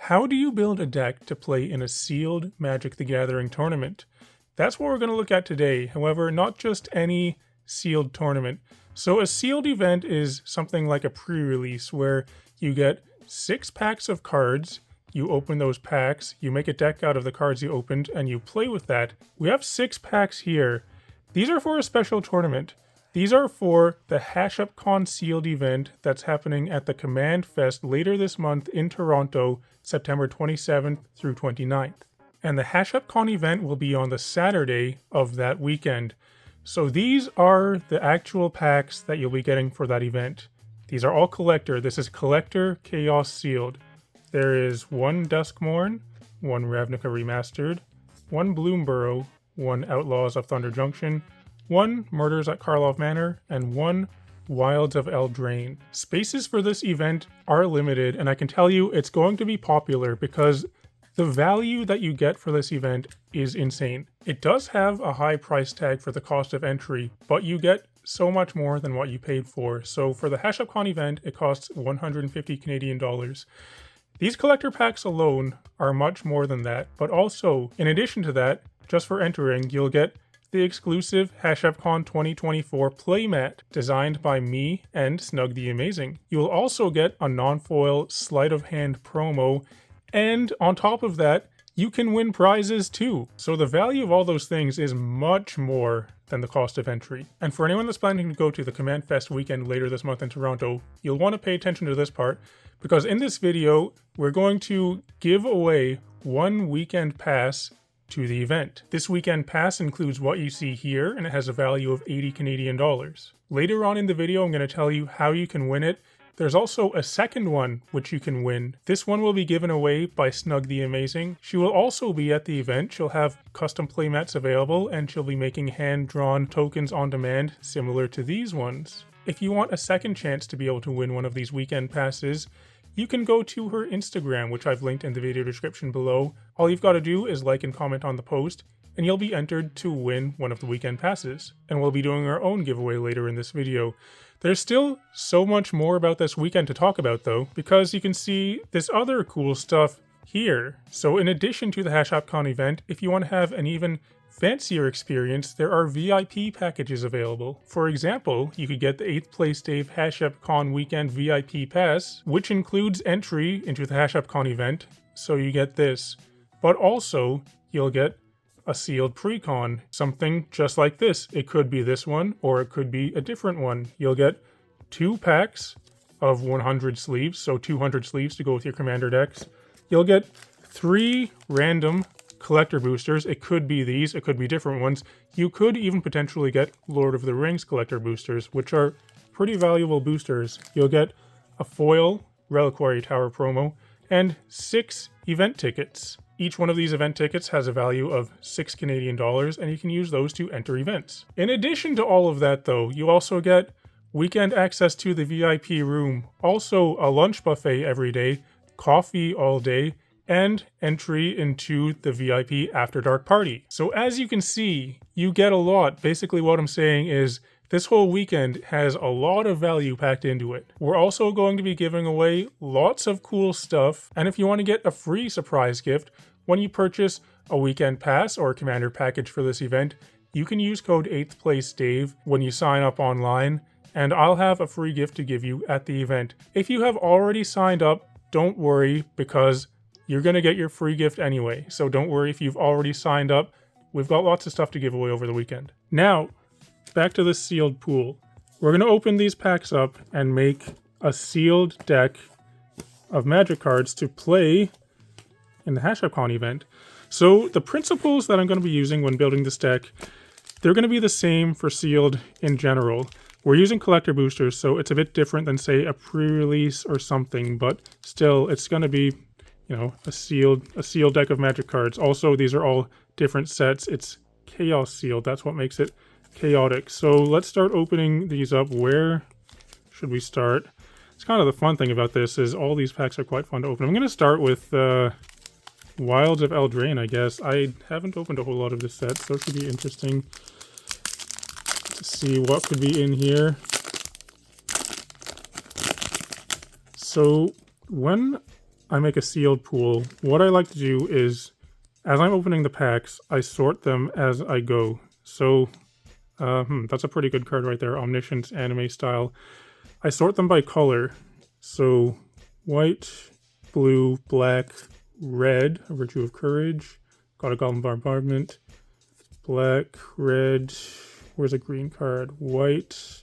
How do you build a deck to play in a sealed Magic the Gathering tournament? That's what we're going to look at today. However, not just any sealed tournament. So a sealed event is something like a pre-release where you get 6 packs of cards, you open those packs, you make a deck out of the cards you opened, and you play with that. We have 6 packs here. These are for a special tournament. These are for the HashepCon sealed event that's happening at the Command Fest later this month in Toronto, September 27th through 29th. And the HashepCon event will be on the Saturday of that weekend. So these are the actual packs that you'll be getting for that event. These are all collector. This is collector Chaos sealed. There is 1 Duskmourn, 1 Ravnica Remastered, 1 Bloomburrow, 1 Outlaws of Thunder Junction, 1 Murders at Karlov Manor, and 1 Wilds of Eldraine. Spaces for this event are limited, and I can tell you it's going to be popular because the value that you get for this event is insane. It does have a high price tag for the cost of entry, but you get so much more than what you paid for. So for the HashepCon event, it costs 150 Canadian dollars. These collector packs alone are much more than that, but also, in addition to that, just for entering, you'll get the exclusive HashepCon 2024 playmat designed by me and Snug the Amazing. You will also get a non-foil sleight of hand promo, and on top of that, you can win prizes too. So the value of all those things is much more than the cost of entry. And for anyone that's planning to go to the Command Fest weekend later this month in Toronto, you'll want to pay attention to this part, because in this video, we're going to give away 1 weekend pass to the event. This weekend pass includes what you see here, and it has a value of 80 Canadian dollars. Later on in the video, I'm going to tell you how you can win it. There's also a second one which you can win. This one will be given away by Snug the Amazing. She will also be at the event. She'll have custom playmats available, and she'll be making hand-drawn tokens on demand similar to these ones. If you want a second chance to be able to win one of these weekend passes, you can go to her Instagram, which I've linked in the video description below. All you've got to do is like and comment on the post, and you'll be entered to win one of the weekend passes. And we'll be doing our own giveaway later in this video. There's still so much more about this weekend to talk about though, because you can see this other cool stuff here. So in addition to the HashepCon event, if you want to have an even fancier experience, there are VIP packages available. For example, you could get the 8th place Dave HashepCon weekend VIP pass, which includes entry into the HashepCon event, so you get this. But also, you'll get a sealed pre-con, something just like this. It could be this one, or it could be a different one. You'll get 2 packs of 100 sleeves, so 200 sleeves to go with your commander decks. You'll get 3 random collector boosters. It could be these, it could be different ones. You could even potentially get Lord of the Rings collector boosters, which are pretty valuable boosters. You'll get a foil Reliquary Tower promo, and 6 event tickets. Each one of these event tickets has a value of 6 Canadian dollars, and you can use those to enter events. In addition to all of that though, you also get weekend access to the VIP room, also a lunch buffet every day, coffee all day, and entry into the VIP After Dark party. So as you can see, you get a lot. Basically what I'm saying is this whole weekend has a lot of value packed into it. We're also going to be giving away lots of cool stuff, and if you want to get a free surprise gift when you purchase a weekend pass or a commander package for this event, you can use code 8th place Dave when you sign up online, and I'll have a free gift to give you at the event. If you have already signed up, don't worry, because you're going to get your free gift anyway, so don't worry if you've already signed up. We've got lots of stuff to give away over the weekend. Now, back to the sealed pool. We're going to open these packs up and make a sealed deck of Magic cards to play in the HashepCon event. So the principles that I'm going to be using when building this deck, they're going to be the same for sealed in general. We're using collector boosters, so it's a bit different than, say, a pre-release or something, but still, it's going to be, you know, a sealed deck of Magic cards. Also, these are all different sets. It's chaos sealed. That's what makes it chaotic. So let's start opening these up. Where should we start? It's kind of the fun thing about this is all these packs are quite fun to open. I'm going to start with Wilds of Eldraine, I guess. I haven't opened a whole lot of this set, so it should be interesting to see what could be in here. So when I make a sealed pool. What I like to do is, as I'm opening the packs, I sort them as I go. So, that's a pretty good card right there, Omniscience anime style. I sort them by color. So, white, blue, black, red, a Virtue of Courage, got a Goblin Bombardment, black, red, where's a green card? White,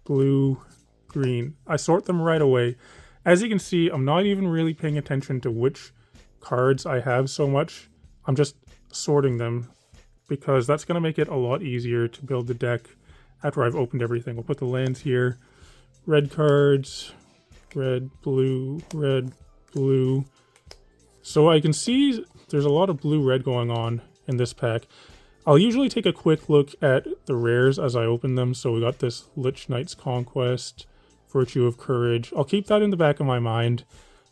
blue, green. I sort them right away. As you can see, I'm not even really paying attention to which cards I have so much. I'm just sorting them because that's going to make it a lot easier to build the deck after I've opened everything. We'll put the lands here. Red cards, red, blue, red, blue. So I can see there's a lot of blue-red going on in this pack. I'll usually take a quick look at the rares as I open them. So we got this Lich Knight's Conquest, Virtue of Courage. I'll keep that in the back of my mind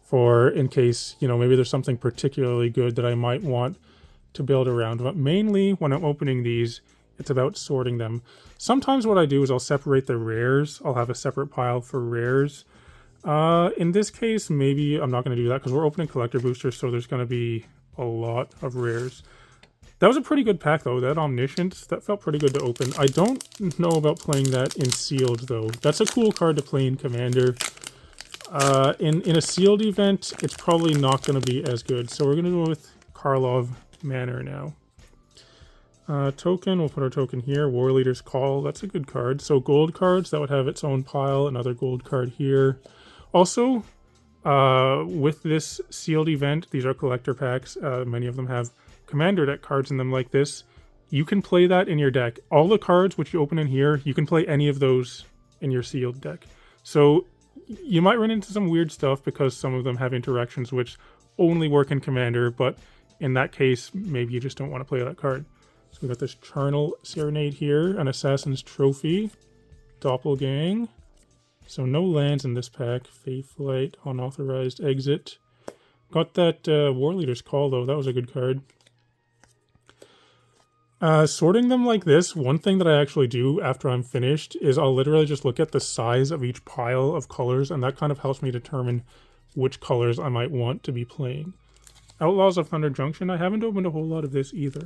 for in case, you know, maybe there's something particularly good that I might want to build around. But mainly when I'm opening these, it's about sorting them. Sometimes what I do is I'll separate the rares. I'll have a separate pile for rares. In this case, maybe I'm not going to do that because we're opening collector boosters, so there's going to be a lot of rares. That was a pretty good pack, though. That Omniscience, that felt pretty good to open. I don't know about playing that in Sealed, though. That's a cool card to play in Commander. In a Sealed event, it's probably not going to be as good. So we're going to go with Karlov Manor now. Token, we'll put our token here. War Leader's Call, that's a good card. So gold cards, that would have its own pile. Another gold card here. Also, with this Sealed event, these are collector packs. Many of them have Commander deck cards in them like this. You can play that in your deck. All the cards which you open in here, you can play any of those in your Sealed deck. So you might run into some weird stuff because some of them have interactions which only work in Commander, but in that case, maybe you just don't want to play that card. So we got this Charnel Serenade here, an Assassin's Trophy, Doppelgang. So no lands in this pack. Faithlight, Unauthorized Exit. Got that War Leader's Call, though. That was a good card. Sorting them like this, one thing that I actually do after I'm finished is I'll literally just look at the size of each pile of colors, and that kind of helps me determine which colors I might want to be playing. Outlaws of Thunder Junction, I haven't opened a whole lot of this either.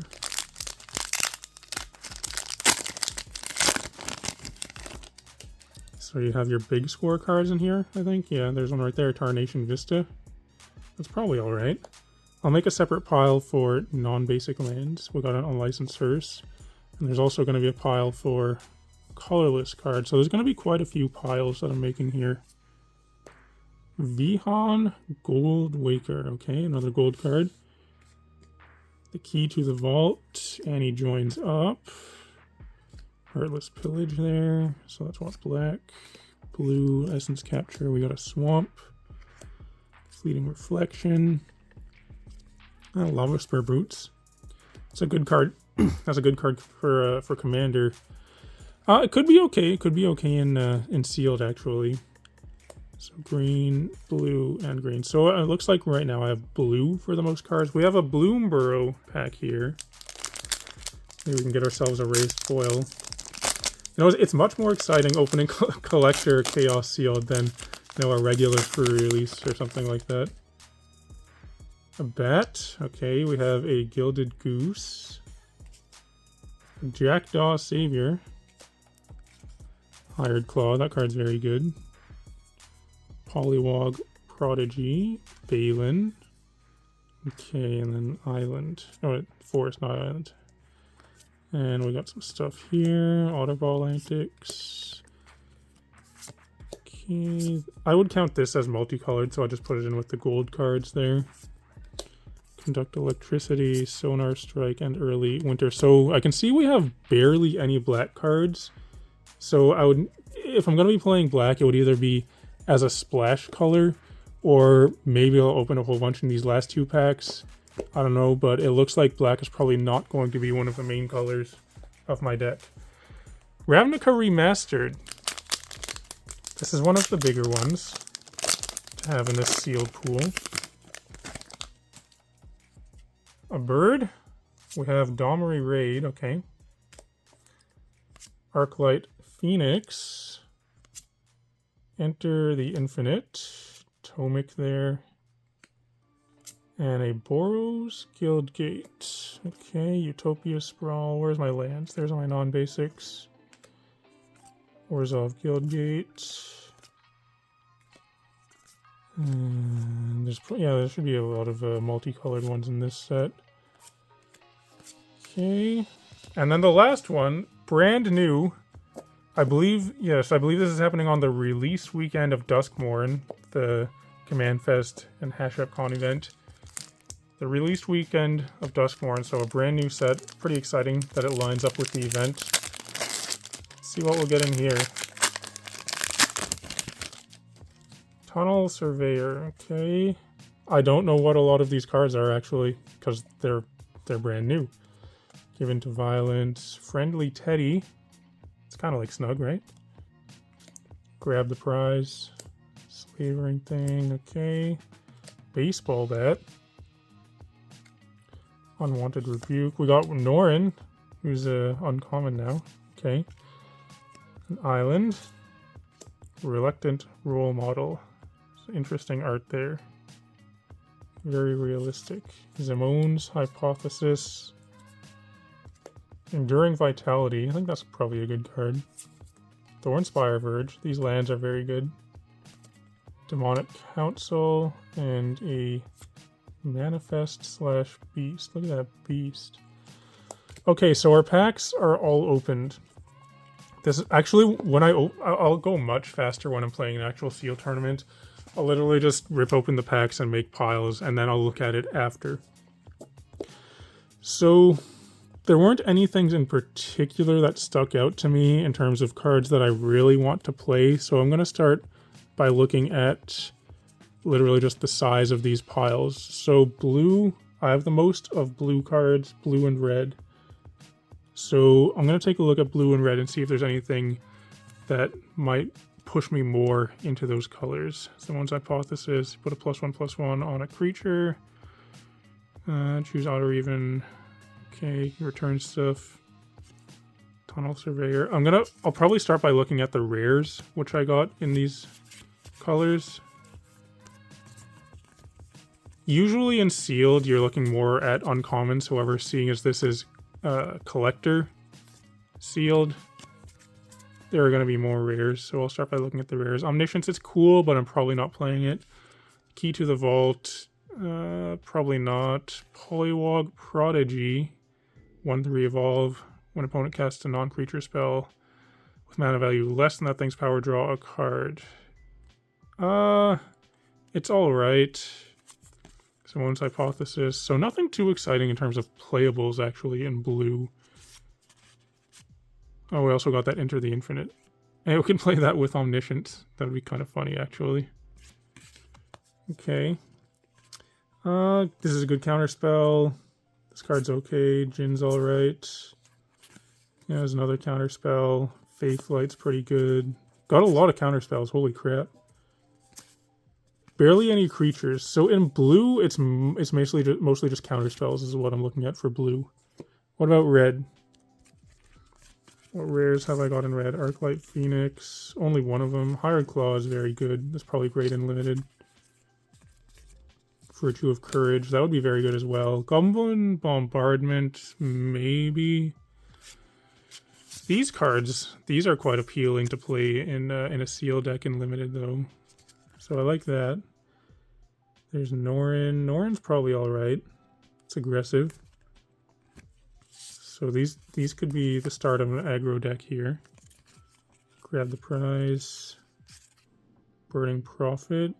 So you have your big score cards in here, I think. Yeah, there's one right there, Tarnation Vista. That's probably alright. I'll make a separate pile for non-basic lands. We got an Unlicensed Hearse. And there's also going to be a pile for colorless cards. So there's going to be quite a few piles that I'm making here. Vihan Gold Waker. Okay, another gold card. The Key to the Vault. Annie joins up. Heartless Pillage there. So that's what's black. Blue Essence Capture. We got a Swamp. Fleeting Reflection. Lava Spur Boots. It's a good card. That's a good card for Commander. It could be okay. It could be okay in Sealed, actually. So green, blue, and green. So it looks like right now I have blue for the most cards. We have a Bloomburrow pack here. Maybe we can get ourselves a raised foil. You know, it's much more exciting opening Collector Chaos Sealed than, you know, a regular pre-release or something like that. A bat. Okay, we have a Gilded Goose. A Jackdaw Savior. Hired Claw. That card's very good. Polywog Prodigy. Balin. Okay, and then Island. Oh, Forest, not Island. And we got some stuff here. Autoball Antics. Okay. I would count this as multicolored, so I'll just put it in with the gold cards there. Conduct Electricity, Sonar Strike, and Early Winter. So I can see we have barely any black cards. So I would, if I'm going to be playing black, it would either be as a splash color, or maybe I'll open a whole bunch in these last two packs. I don't know, but it looks like black is probably not going to be one of the main colors of my deck. Ravnica Remastered. This is one of the bigger ones to have in this sealed pool. A bird. We have Domri Raid, okay. Arclight Phoenix. Enter the Infinite. Tomic there. And a Boros Guildgate. Okay, Utopia Sprawl. Where's my lands? There's my non-basics. Orzhov Guildgate. And there should be a lot of multicolored ones in this set. Okay. And then the last one, brand new. I believe this is happening on the release weekend of Duskmourn, the Command Fest and HashepCon event. The release weekend of Duskmourn, so a brand new set. Pretty exciting that it lines up with the event. Let's see what we're getting here. Tunnel Surveyor, okay. I don't know what a lot of these cards are actually, because they're brand new. Given to Violence, Friendly Teddy. It's kind of like Snug, right? Grab the Prize. Slavering Thing, okay. Baseball Bat. Unwanted Rebuke. We got Norin, who's uncommon now. Okay. An Island. Reluctant Role Model. Interesting art there. Very realistic. Zimone's Hypothesis. Enduring Vitality. I think that's probably a good card. Thornspire Verge. These lands are very good. Demonic Council. And a Manifest / Beast. Look at that beast. Okay, so our packs are all opened. This is actually when I'll go much faster when I'm playing an actual seal tournament. I'll literally just rip open the packs and make piles, and then I'll look at it after. So there weren't any things in particular that stuck out to me in terms of cards that I really want to play. So I'm going to start by looking at literally just the size of these piles. So blue, I have the most of blue cards, blue and red. So I'm going to take a look at blue and red and see if there's anything that might push me more into those colors. Someone's Hypothesis, put a +1/+1 on a creature. Choose odd or even. Okay, return stuff. Tunnel Surveyor. I'll probably start by looking at the rares, which I got in these colors. Usually in sealed, you're looking more at uncommons. However, seeing as this is collector sealed, there are going to be more rares. So I'll start by looking at the rares. Omniscience is cool, but I'm probably not playing it. Key to the Vault, probably not. Polywog Prodigy, 1/3 evolve. When opponent casts a non-creature spell with mana value less than that thing's power, draw a card. It's alright. Someone's Hypothesis. So nothing too exciting in terms of playables actually in blue. Oh, we also got that Enter the Infinite. And we can play that with Omniscience. That would be kind of funny actually. Okay. This is a good counterspell. This card's okay. Jin's alright. Yeah, there's another counterspell. Faithlight's pretty good. Got a lot of counterspells, holy crap. Barely any creatures. So in blue, it's mostly just counterspells is what I'm looking at for blue. What about red? What rares have I got in red? Arclight Phoenix. Only one of them. Hired Claw is very good. That's probably great in limited. Virtue of Courage. That would be very good as well. Goblin Bombardment. Maybe. These cards, these are quite appealing to play in a seal deck in limited though. So I like that. There's Norin. Norin's probably alright. It's aggressive. So these could be the start of an aggro deck here. Grab the Prize. Burning Prophet.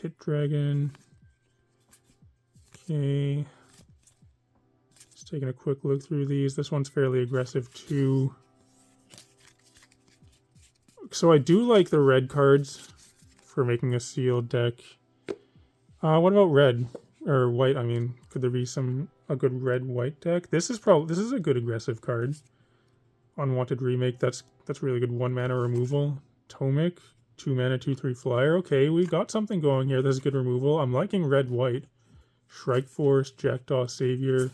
Pit Dragon. Okay. Just taking a quick look through these. This one's fairly aggressive too. So I do like the red cards for making a sealed deck. What about red? Or white, I mean. Could there be a good red-white deck? This is a good aggressive card. Unwanted Remake, that's really good. 1 mana removal. Tomic, 2 mana, 2/3 flyer. Okay, we've got something going here. This is good removal. I'm liking red-white. Shrike Force, Jackdaw Savior.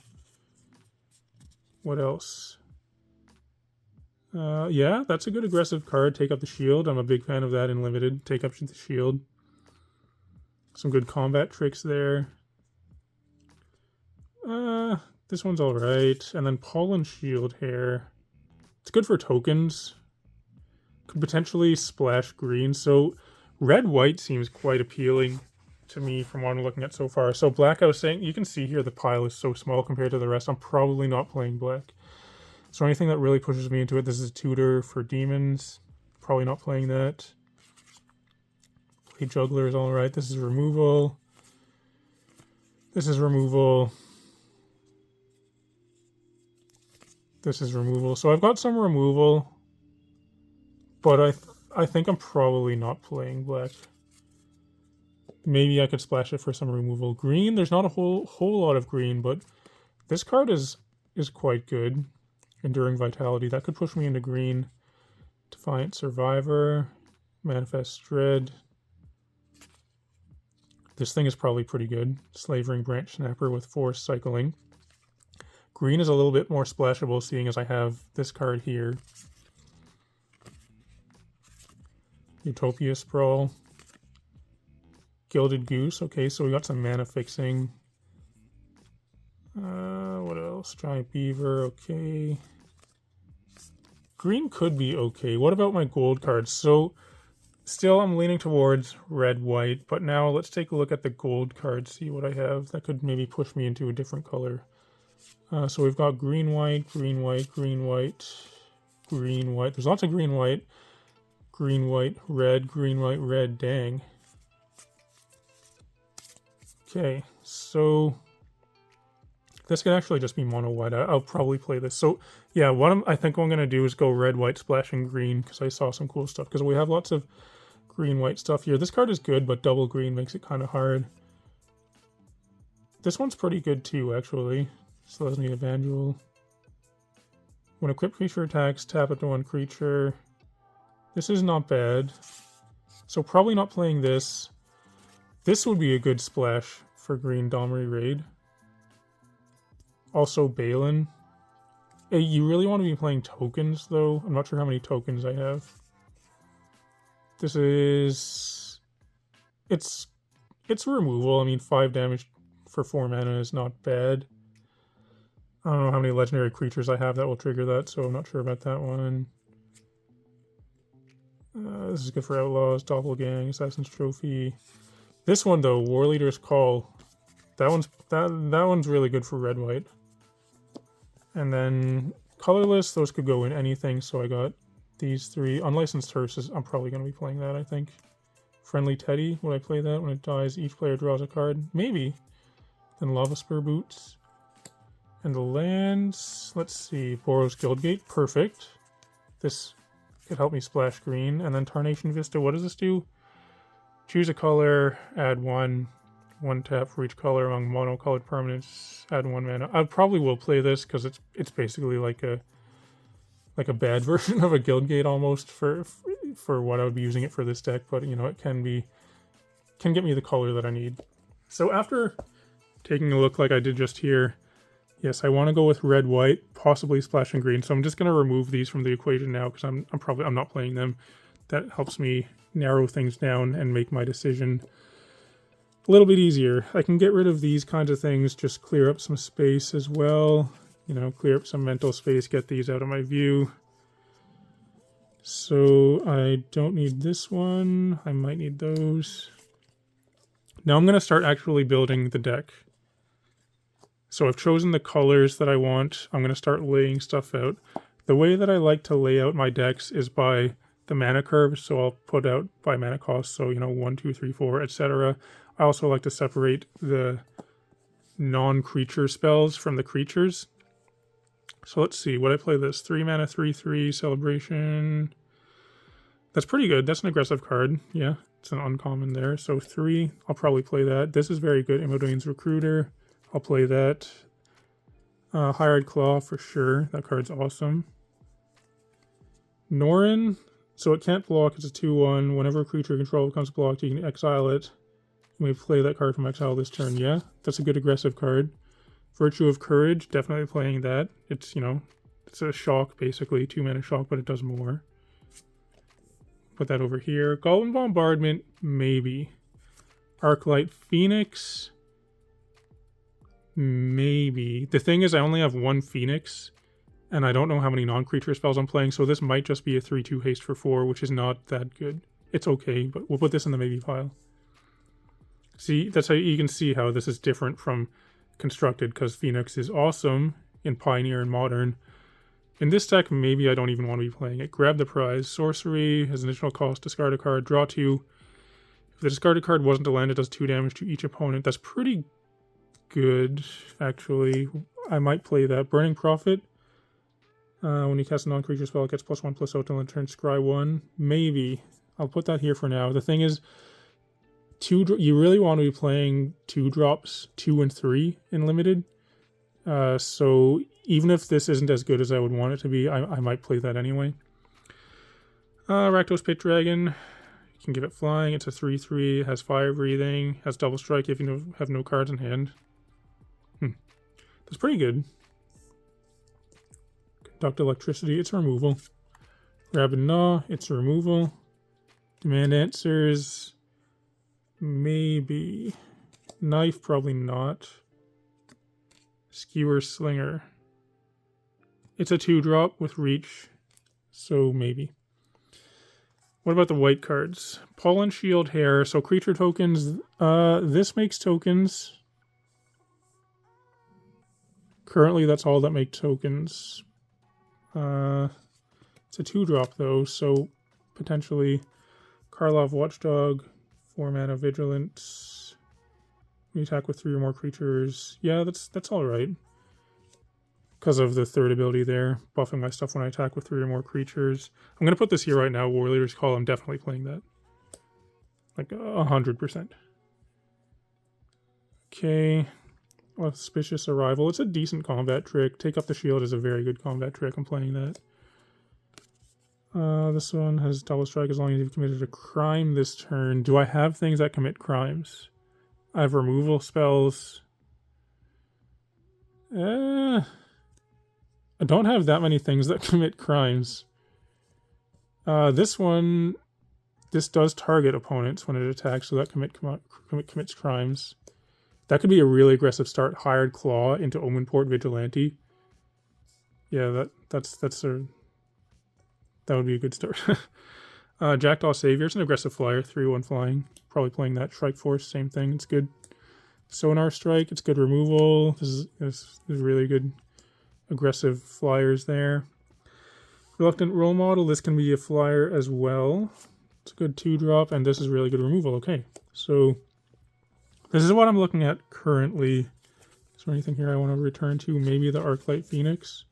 What else? Yeah, that's a good aggressive card. Take up the shield. I'm a big fan of that in limited. Take up the shield. Some good combat tricks there. This one's alright. And then Pollen Shield Hair. It's good for tokens. Could potentially splash green. So red-white seems quite appealing to me from what I'm looking at so far. So black, I was saying, you can see here the pile is so small compared to the rest. I'm probably not playing black. So anything that really pushes me into it, this is a tutor for demons. Probably not playing that. Play Juggler is alright. This is removal. This is removal. This is removal. So I've got some removal, but I think I'm probably not playing black. Maybe I could splash it for some removal. Green, there's not a whole lot of green, but this card is quite good. Enduring Vitality. That could push me into green. Defiant Survivor. Manifest Dread. This thing is probably pretty good. Slavering Branch Snapper with Force Cycling. Green is a little bit more splashable, seeing as I have this card here. Utopia Sprawl. Gilded Goose. Okay, so we got some mana fixing. What else? Giant Beaver. Okay. Green could be okay. What about my gold cards? So, still I'm leaning towards red-white, but now let's take a look at the gold cards, see what I have. That could maybe push me into a different color. So we've got green-white, green-white, green-white, green-white. There's lots of green-white. Green-white, red, green-white, red. Dang. Okay, so this could actually just be mono-white. I'll probably play this. So yeah, I think what I'm going to do is go red, white, splashing green, because I saw some cool stuff. Because we have lots of green-white stuff here. This card is good, but double green makes it kind of hard. This one's pretty good too, actually. Selesnya Evangel. When equipped creature attacks, tap it to one creature. This is not bad. So probably not playing this. This would be a good splash for green Domri Raid. Also Balin. Hey, you really want to be playing tokens, though? I'm not sure how many tokens I have. This is... It's removal. I mean, 5 damage for 4 mana is not bad. I don't know how many legendary creatures I have that will trigger that, so I'm not sure about that one. This is good for Outlaws, Doppelgang, Assassin's Trophy. This one, though, War Leader's Call. That one's really good for red-white. And then colorless, those could go in anything, so I got these 3. Unlicensed Hearses, I'm probably going to be playing that, I think. Friendly Teddy, would I play that? When it dies, each player draws a card. Maybe. Then Lava Spur Boots. And the lands, let's see, Boros Guildgate, perfect. This could help me splash green. And then Tarnation Vista, what does this do? Choose a color, add 1 tap for each color among monocolored permanents, add 1 mana. I probably will play this because it's basically like a bad version of a Guildgate almost for what I would be using it for this deck, but you know, it can get me the color that I need. So after taking a look like I did just here, yes, I want to go with red, white, possibly splashing green. So I'm just going to remove these from the equation now because I'm not playing them. That helps me narrow things down and make my decision a little bit easier. I can get rid of these kinds of things, just clear up some space as well. You know, clear up some mental space, get these out of my view. So I don't need this one. I might need those. Now I'm going to start actually building the deck. So I've chosen the colors that I want. I'm going to start laying stuff out. The way that I like to lay out my decks is by the mana curve. So I'll put out by mana cost. So, you know, 1, 2, 3, 4, etc. I also like to separate the non-creature spells from the creatures. So let's see. Would I play this? 3 mana, 3/3, Celebration. That's pretty good. That's an aggressive card. Yeah, it's an uncommon there. So 3, I'll probably play that. This is very good. Imodane's Recruiter. I'll play that. Hired Claw for sure. That card's awesome. Norin. So it can't block. It's a 2/1. Whenever a creature control becomes blocked, you can exile it. You may play that card from exile this turn. Yeah, that's a good aggressive card. Virtue of Courage. Definitely playing that. It's, you know, it's a shock basically. 2 mana shock, but it does more. Put that over here. Goblin Bombardment. Maybe. Arclight Phoenix. Maybe. The thing is, I only have one Phoenix, and I don't know how many non-creature spells I'm playing, so this might just be a 3/2 haste for 4, which is not that good. It's okay, but we'll put this in the maybe pile. See, that's how you can see how this is different from Constructed, because Phoenix is awesome in Pioneer and Modern. In this deck, maybe I don't even want to be playing it. Grab the Prize. Sorcery has an additional cost. Discard a card. Draw 2. If the discarded card wasn't a land, it does 2 damage to each opponent. That's pretty good, actually. I might play that. Burning Prophet. When you cast a non-creature spell, it gets +1/+0 till it turns Scry 1. Maybe. I'll put that here for now. The thing is, you really want to be playing 2-drops, 2 and 3 in Limited. So even if this isn't as good as I would want it to be, I might play that anyway. Rakdos Pit Dragon. You can give it flying. It's a 3/3. Has fire breathing. Has double strike if you have no cards in hand. That's pretty good. Conduct Electricity. It's removal. Grab and Gnaw. It's removal. Demand Answers. Maybe. Knife. Probably not. Skewer Slinger. It's a 2-drop with reach, so maybe. What about the white cards? Pollen Shield Hair. So creature tokens. This makes tokens. Currently, that's all that make tokens. It's a 2-drop though, so potentially Karlov Watchdog, 4 mana Vigilance. You attack with 3 or more creatures. Yeah, that's all right. Because of the third ability there, buffing my stuff when I attack with 3 or more creatures. I'm gonna put this here right now. Warrior's Call. I'm definitely playing that. Like 100%. Okay. Auspicious Arrival. It's a decent combat trick. Take up the shield is a very good combat trick. I'm playing that. This one has double strike as long as you've committed a crime this turn. Do I have things that commit crimes? I have removal spells. I don't have that many things that commit crimes. This one, this does target opponents when it attacks, so that commits crimes. That could be a really aggressive start. Hired Claw into Omenport Vigilante. Yeah, that would be a good start. Jackdaw Savior. It's an aggressive flyer, 3/1 flying. Probably playing that. Strike Force, same thing. It's good. Sonar Strike. It's good removal. This is really good aggressive flyers there. Reluctant Role Model. This can be a flyer as well. It's a good 2-drop, and this is really good removal. Okay, so this is what I'm looking at currently. Is there anything here I want to return to? Maybe the Arclight Phoenix.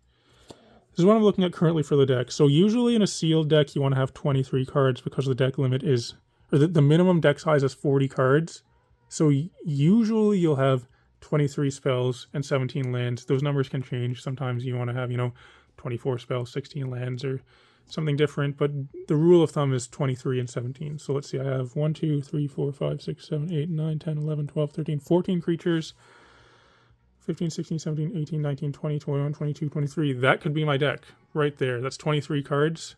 This is what I'm looking at currently for the deck. So usually in a sealed deck, you want to have 23 cards because the deck limit is, or the minimum deck size is 40 cards. So usually you'll have 23 spells and 17 lands. Those numbers can change. Sometimes you want to have, 24 spells, 16 lands, or something different. But the rule of thumb is 23 and 17. So let's see, I have 1, 2, 3, 4, 5, 6, 7, 8, 9, 10, 11, 12, 13, 14 creatures. 15, 16, 17, 18, 19, 20, 21, 22, 23. That could be my deck right there. That's 23 cards.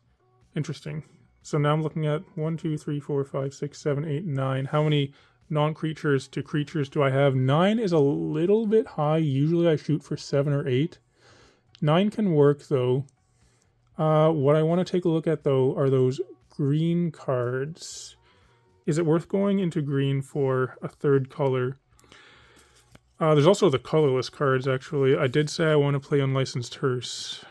Interesting. So now I'm looking at 1, 2, 3, 4, 5, 6, 7, 8, 9. How many non-creatures to creatures do I have? 9 is a little bit high. Usually I shoot for 7 or 8. 9 can work though. What I want to take a look at though are those green cards. Is it worth going into green for a third color? There's also the colorless cards, actually. I did say I want to play Unlicensed Hearse.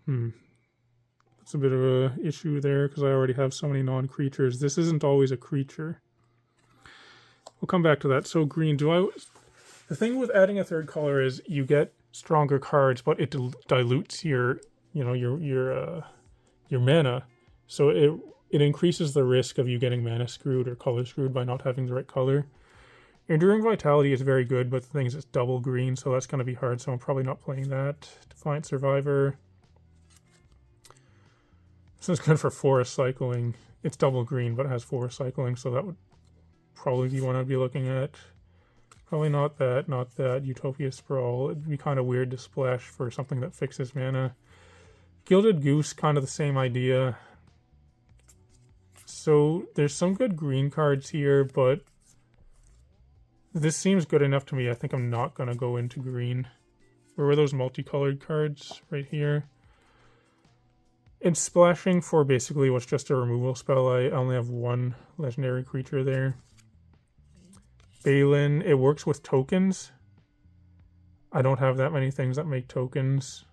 That's a bit of a issue there, because I already have so many non-creatures. This isn't always a creature. We'll come back to that. So green, the thing with adding a third color is you get stronger cards, but it dilutes your mana. So it increases the risk of you getting mana screwed or color screwed by not having the right color. Enduring Vitality is very good, but the thing is it's double green, so that's going to be hard, so I'm probably not playing that. Defiant Survivor. This is good for Forest Cycling. It's double green, but it has Forest Cycling, so that would probably be one I'd be looking at. Probably not that. Utopia Sprawl. It'd be kind of weird to splash for something that fixes mana. Gilded Goose, kind of the same idea. So there's some good green cards here, but This seems good enough to me. I think I'm not going to go into green. Where were those multicolored cards? Right here. It's splashing for basically what's just a removal spell. I only have one legendary creature there. Balin, it works with tokens. I don't have that many things that make tokens.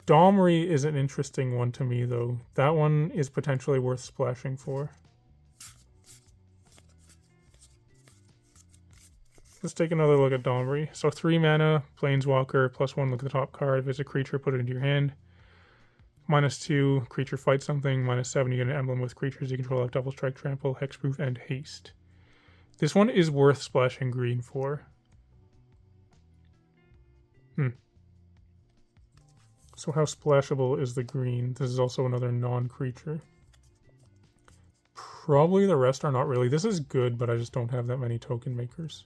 Domri is an interesting one to me, though. That one is potentially worth splashing for. Let's take another look at Domri. So 3 mana, Planeswalker, +1, look at the top card. If it's a creature, put it into your hand. -2, creature fights something. -7, you get an emblem with creatures you control have double strike, trample, hexproof, and haste. This one is worth splashing green for. So how splashable is the green? This is also another non-creature. Probably the rest are not really. This is good, but I just don't have that many token makers.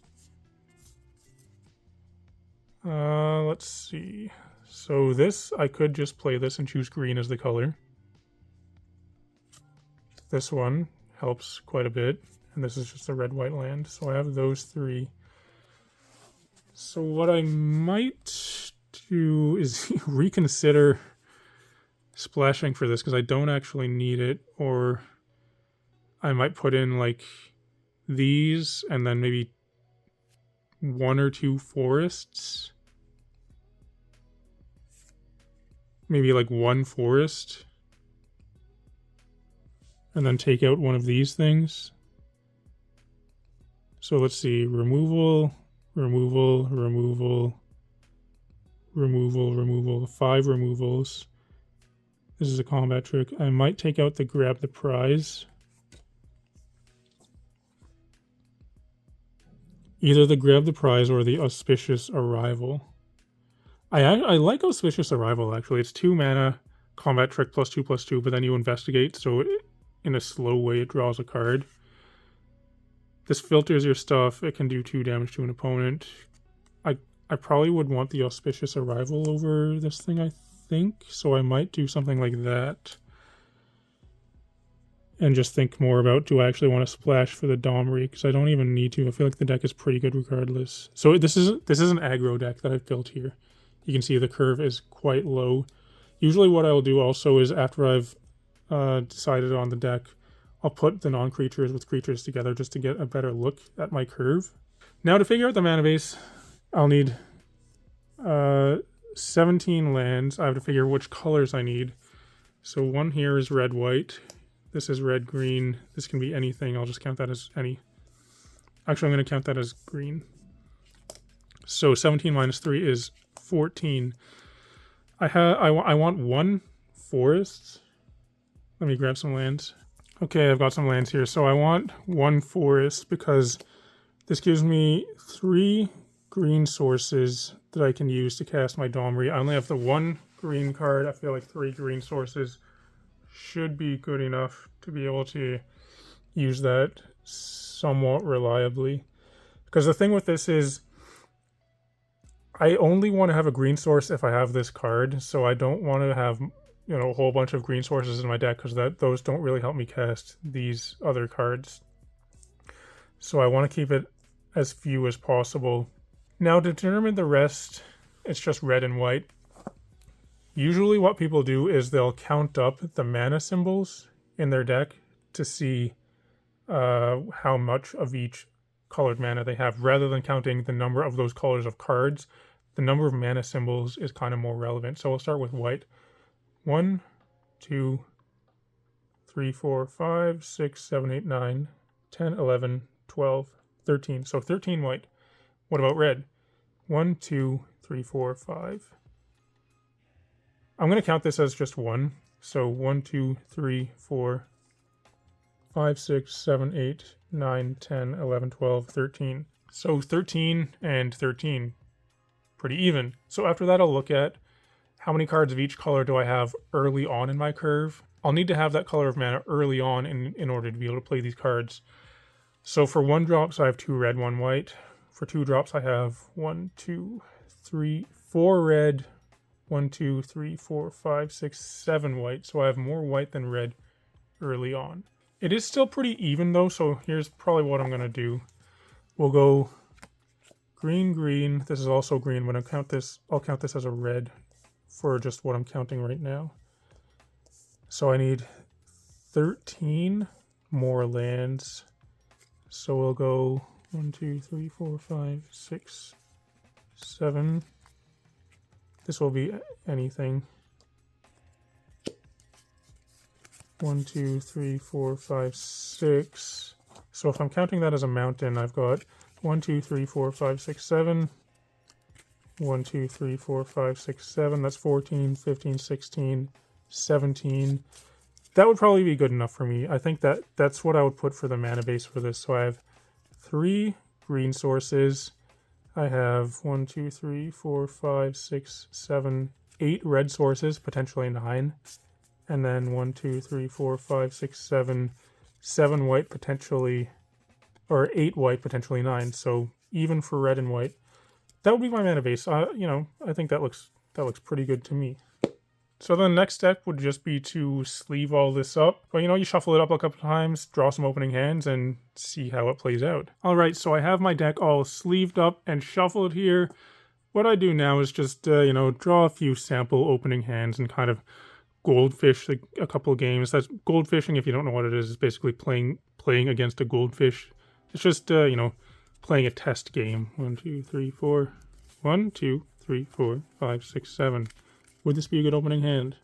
Let's see. So this, I could just play this and choose green as the color. This one helps quite a bit. And this is just a red-white land. So I have those 3. So what I might do is reconsider splashing for this, because I don't actually need it. Or I might put in like these and then maybe 1 or 2 forests. Maybe like 1 forest. And then take out one of these things. So let's see, removal, removal, removal, removal, removal, 5 removals. This is a combat trick. I might take out the grab the prize. Either the grab the prize or the auspicious arrival. I like auspicious arrival, actually. It's 2 mana, combat trick +2/+2, but then you investigate, so in a slow way it draws a card. This filters your stuff. It can do 2 damage to an opponent. I probably would want the auspicious arrival over this thing, I think. So I might do something like that. And just think more about, do I actually want to splash for the Domri? Because I don't even need to. I feel like the deck is pretty good regardless. So this is an aggro deck that I've built here. You can see the curve is quite low. Usually what I'll do also is after I've decided on the deck, I'll put the non-creatures with creatures together just to get a better look at my curve. Now to figure out the mana base, I'll need 17 lands. I have to figure which colors I need. So one here is red-white. This is red-green. This can be anything. I'll just count that as any. Actually, I'm going to count that as green. So 17 minus 3 is 14. I want 1 forest. Let me grab some lands. Okay, I've got some lands here. So I want 1 forest because this gives me 3 green sources that I can use to cast my Domri. I only have the 1 green card. I feel like 3 green sources should be good enough to be able to use that somewhat reliably. Because the thing with this is, I only want to have a green source if I have this card, so I don't want to have, a whole bunch of green sources in my deck, because those don't really help me cast these other cards. So I want to keep it as few as possible. Now to determine the rest, it's just red and white. Usually what people do is they'll count up the mana symbols in their deck to see how much of each colored mana they have, rather than counting the number of those colors of cards. The number of mana symbols is kind of more relevant. So we'll start with white. 1, 2, 3, 4, 5, 6, 7, 8, 9, 10, 11, 12, 13. So 13 white. What about red? 1, 2, 3, 4, 5. I'm going to count this as just 1. So 1, 2, 3, 4, 5, 6, 7, 8, 9, 10, 11, 12, 13. So 13 and 13. Pretty even. So after that, I'll look at how many cards of each color do I have early on in my curve. I'll need to have that color of mana early on in order to be able to play these cards. So for 1 drops, I have 2 red, 1 white. For 2 drops, I have 1, 2, 3, 4 red, 1, 2, 3, 4, 5, 6, 7 white. So I have more white than red early on. It is still pretty even though, so here's probably what I'm going to do. We'll go green, green. This is also green. When I count this, I'll count this as a red for just what I'm counting right now. So I need 13 more lands. So we'll go 1, 2, 3, 4, 5, 6, 7. This will be anything. 1, 2, 3, 4, 5, 6. So if I'm counting that as a mountain, I've got 1, 2, 3, 4, 5, 6, 7. 1, 2, 3, 4, 5, 6, 7. That's 14, 15, 16, 17. That would probably be good enough for me. I think that's what I would put for the mana base for this. So I have 3 green sources. I have 1, 2, 3, 4, 5, 6, 7, 8 red sources, potentially 9. And then 1, 2, 3, 4, 5, 6, 7, 7 white, potentially, or 8 white, potentially 9. So even for red and white, that would be my mana base. You know, I think that looks pretty good to me. So the next step would just be to sleeve all this up. But, you know, you shuffle it up a couple times, draw some opening hands, and see how it plays out. All right, so I have my deck all sleeved up and shuffled here. What I do now is just, you know, draw a few sample opening hands and kind of goldfish a couple of games. That's goldfishing, if you don't know what it is basically playing against a goldfish. It's just, you know, playing a test game. 1, 2, 3, 4. 1, 2, 3, 4, 5, 6, 7. Would this be a good opening hand?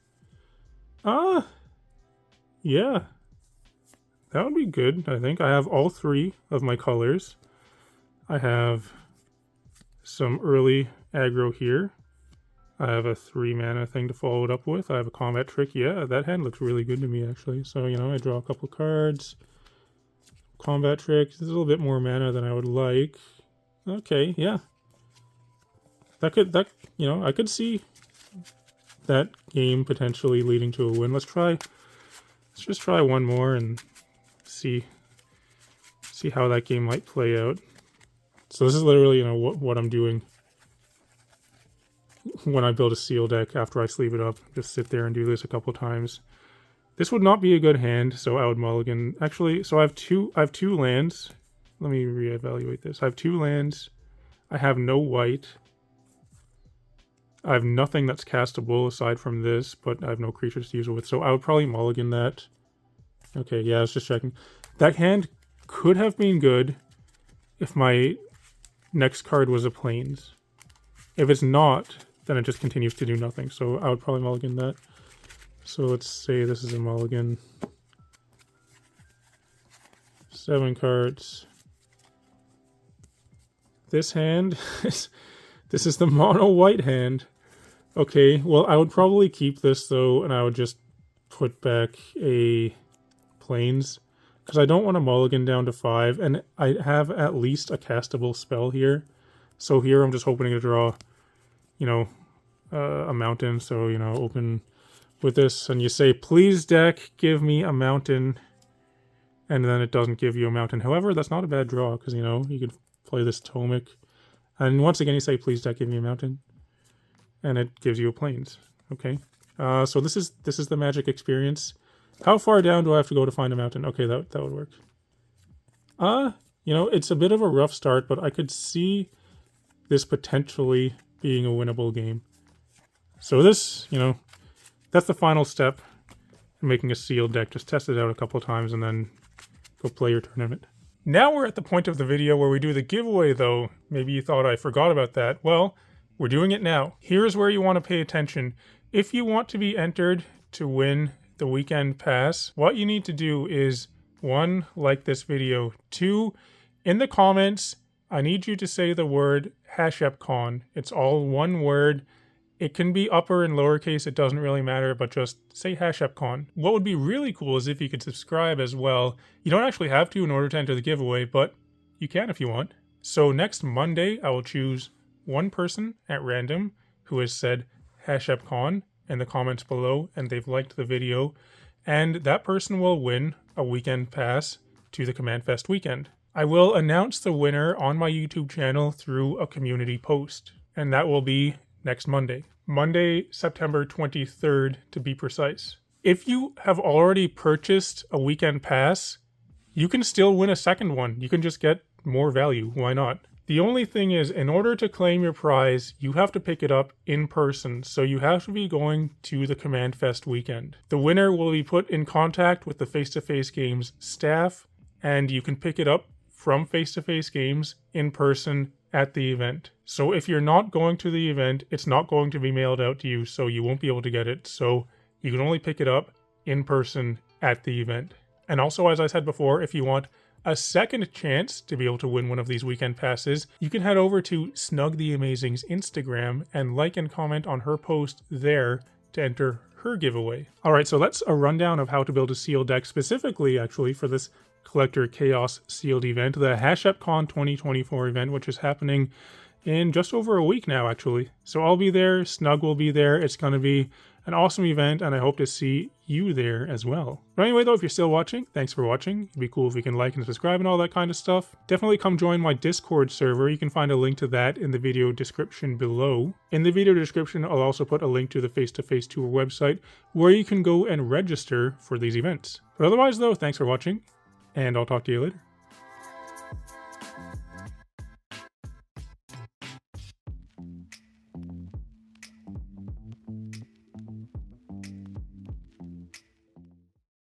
Yeah. That would be good, I think. I have all 3 of my colors. I have some early aggro here. I have a 3 mana thing to follow it up with. I have a combat trick. Yeah, that hand looks really good to me, actually. So, you know, I draw a couple cards. Combat trick. This is a little bit more mana than I would like. Okay, yeah. You know, I could see that game potentially leading to a win. Let's just try one more and see how that game might play out. So this is literally, you know, what I'm doing when I build a seal deck after I sleeve it up. Just sit there and do this a couple times. This would not be a good hand, so I would mulligan. Actually, so I have two lands. Let me reevaluate this. I have 2 lands. I have no white. I have nothing that's castable aside from this, but I have no creatures to use it with, so I would probably mulligan that. Okay, yeah, I was just checking. That hand could have been good if my next card was a plains. If it's not, then it just continues to do nothing, so I would probably mulligan that. So let's say this is a mulligan. 7 cards. This hand, this is the mono white hand. Okay, well, I would probably keep this, though, and I would just put back a plains, because I don't want to mulligan down to 5, and I have at least a castable spell here. So here I'm just hoping to draw, you know, a mountain. So, you know, open with this, and you say, please, deck, give me a mountain, and then it doesn't give you a mountain. However, that's not a bad draw, because, you know, you could play this Tomic, and once again you say, please, deck, give me a mountain. And it gives you a plains. Okay. So this is the Magic experience. How far down do I have to go to find a mountain? Okay, that would work. You know, it's a bit of a rough start, but I could see this potentially being a winnable game. So this, you know, that's the final step in making a sealed deck. Just test it out a couple times and then go play your tournament. Now we're at the point of the video where we do the giveaway, though. Maybe you thought I forgot about that. Well, we're doing it now. Here's where you want to pay attention. If you want to be entered to win the weekend pass, what you need to do is 1, like this video. 2, in the comments, I need you to say the word HashepCon. It's all one word. It can be upper and lowercase, it doesn't really matter, but just say HashepCon. What would be really cool is if you could subscribe as well. You don't actually have to in order to enter the giveaway, but you can if you want. So next Monday, I will choose one person at random who has said HashepCon in the comments below and they've liked the video, and that person will win a weekend pass to the Command Fest weekend. I will announce the winner on my YouTube channel through a community post, and that will be next Monday. Monday, September 23rd to be precise. If you have already purchased a weekend pass, you can still win a second one. You can just get more value. Why not? The only thing is, in order to claim your prize, you have to pick it up in person, so you have to be going to the Command Fest weekend. The winner will be put in contact with the Face-to-Face Games staff, and you can pick it up from Face-to-Face Games in person at the event. So if you're not going to the event, it's not going to be mailed out to you, so you won't be able to get it. So you can only pick it up in person at the event. And also, as I said before, if you want a second chance to be able to win one of these weekend passes, you can head over to Snug the Amazing's Instagram and like and comment on her post there to enter her giveaway. Alright, so that's a rundown of how to build a sealed deck, specifically actually for this Collector Chaos sealed event, the HashepCon 2024 event, which is happening in just over a week now, actually. So I'll be there, Snug will be there, it's going to be an awesome event, and I hope to see you there as well. But anyway though, if you're still watching, thanks for watching. It'd be cool if you can like and subscribe and all that kind of stuff. Definitely come join my Discord server. You can find a link to that in the video description below. In the video description, I'll also put a link to the Face-to-Face Tour website where you can go and register for these events. But otherwise though, thanks for watching, and I'll talk to you later.